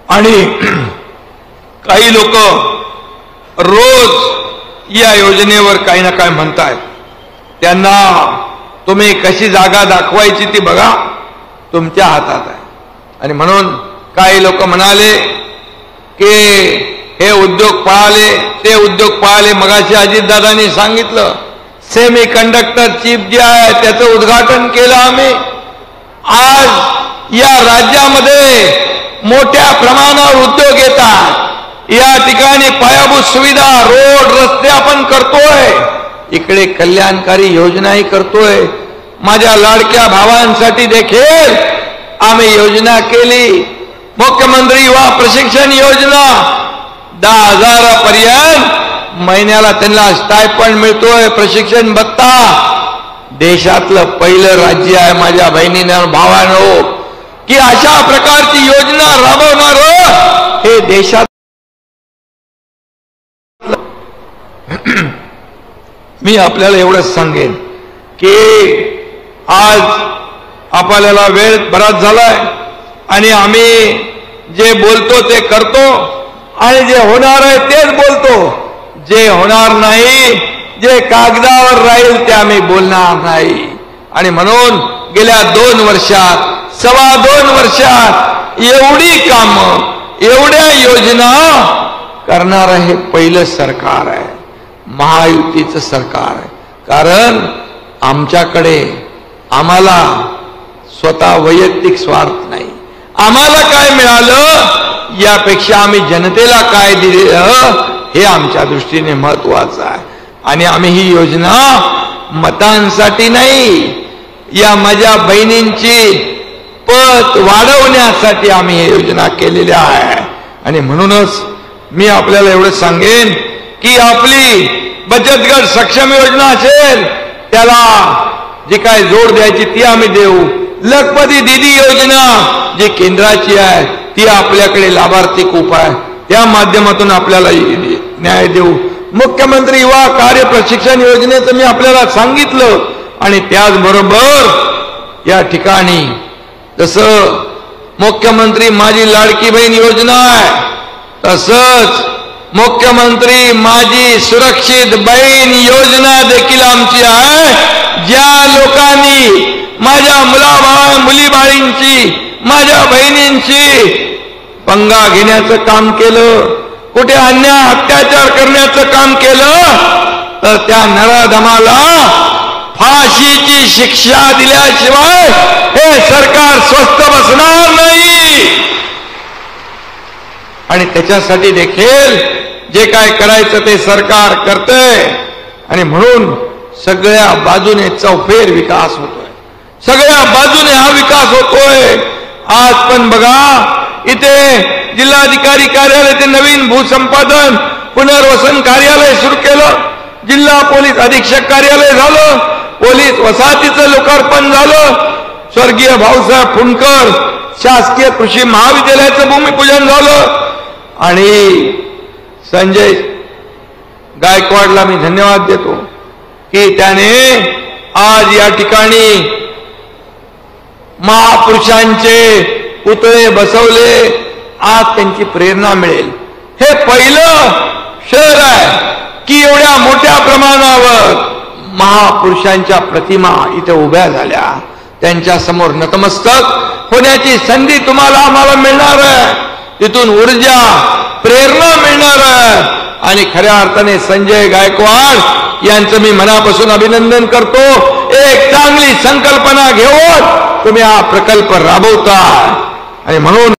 आणि काही लोक रोज या योजनेवर काही ना काय म्हणतात। त्यांना तुम्ही कशी जागा दाखवायची ती बघा, तुमच्या हातात आहे। आणि म्हणून काही लोक म्हणाले की हे उद्योग पळाले, ते उद्योग पळाले। मगाशी अजितदादांनी सांगितलं सेमी कंडक्टर चिप जे आहे त्याचं उद्घाटन केलं आम्ही। आज या राज्यामध्ये मोठ्या प्रमाणावर उद्योग येतात। या ठिकाणी पायाभूत सुविधा, रोड, रस्ते आपण करतोय, इकडे कल्याणकारी योजनाही करतोय। माझ्या लाडक्या भावांसाठी देखील आम्ही योजना केली। मुख्यमंत्री युवा प्रशिक्षण योजना 10,000 पर्यंत महिन्याला त्यांना स्टायपंड मिळतोय प्रशिक्षण भत्ता। देशातलं पहिलं राज्य आहे माझ्या बहिणींनो भावांनो की अशा प्रकारची योजना राबवणार हे देशात। मी आपल्याला एवढंच सांगेन की आज आपल्याला वेळ बराच झालाय आणि आम्ही जे बोलतो ते करतो आणि जे होणार आहे तेच बोलतो। जे होणार नाही, जे कागदावर राहील ते आम्ही बोलणार नाही। आणि म्हणून गेल्या 2 वर्षात, 2.25 वर्षात एवढी कामं, एवढ्या योजना करणार हे पहिलं सरकार आहे, महायुतीचं सरकार आहे। कारण आमच्याकडे आम्हाला स्वतः वैयक्तिक स्वार्थ नाही। आम्हाला काय मिळालं यापेक्षा आम्ही जनतेला काय दिलं हे आमच्या दृष्टीने महत्वाचं आहे। आणि आम्ही ही योजना मतांसाठी नाही, या माझ्या बहिणींची पत वाढवण्यासाठी आम्ही ही योजना केलेल्या आहे। आणि म्हणूनच मी आपल्याला एवढं सांगेन की आपली बचत गट सक्षम योजना असेल त्याला जी काय जोड द्यायची ती आम्ही देऊ। लखपती दीदी योजना जी केंद्राची आहे ती आपल्याकडे लाभार्थी खूप आहे, त्या माध्यमातून आपल्याला न्याय देऊ। मुख्यमंत्री युवा कार्य प्रशिक्षण योजनेचं मी आपल्याला सांगितलं। आणि त्याचबरोबर या ठिकाणी जसं मुख्यमंत्री माझी लाडकी बहीण योजना आहे तसंच मुख्यमंत्री माझी सुरक्षित बहीण योजना देखील आमची आहे। ज्या लोकांनी माझ्या मुलीबाळींची, माझ्या बहिणींची पंगा घेण्याचं काम केलं, कुठे अन्याय अत्याचार करण्याचं काम केलं तर त्या नराधमाला फाशीची शिक्षा दिल्याशिवाय हे सरकार स्वस्थ बसणार नाही। आणि त्याच्यासाठी देखील जे काय करायचं ते सरकार करतंय। आणि म्हणून सगळ्या बाजूने चौफेर विकास होतोय, सगळ्या बाजूने हा विकास होतोय। आज पण बघा इथे जिल्हाधिकारी कार्यालय ते नवीन भूसंपादन पुनर्वसन कार्यालय सुरू केलं, जिल्हा पोलीस अधीक्षक कार्यालय झालं, पोलीस वसाहतीचं लोकार्पण झालं, स्वर्गीय भाऊसाहेब फुंडकर शासकीय कृषी महाविद्यालयाचं भूमिपूजन झालं। आणि संजय गायकवाडला मी धन्यवाद देतो की त्याने आज या ठिकाणी महापुरुषांचे पुतळे बसवले। आज त्यांची प्रेरणा मिळेल। हे पहिलं शहर आहे की एवढ्या मोठ्या प्रमाणावर महापुरुषांच्या प्रतिमा इथे उभ्या झाल्या, त्यांच्या समोर नतमस्तक होण्याची संधी तुम्हाला आम्हाला मिळणार आहे। तिथून ऊर्जा, प्रेरणा मिळणार आहे। आणि खऱ्या अर्थाने संजय गायकवाड यांचं मी मनापासून अभिनंदन करतो। एक चांगली संकल्पना घेऊन तुम्ही हा प्रकल्प राबवता आणि म्हणून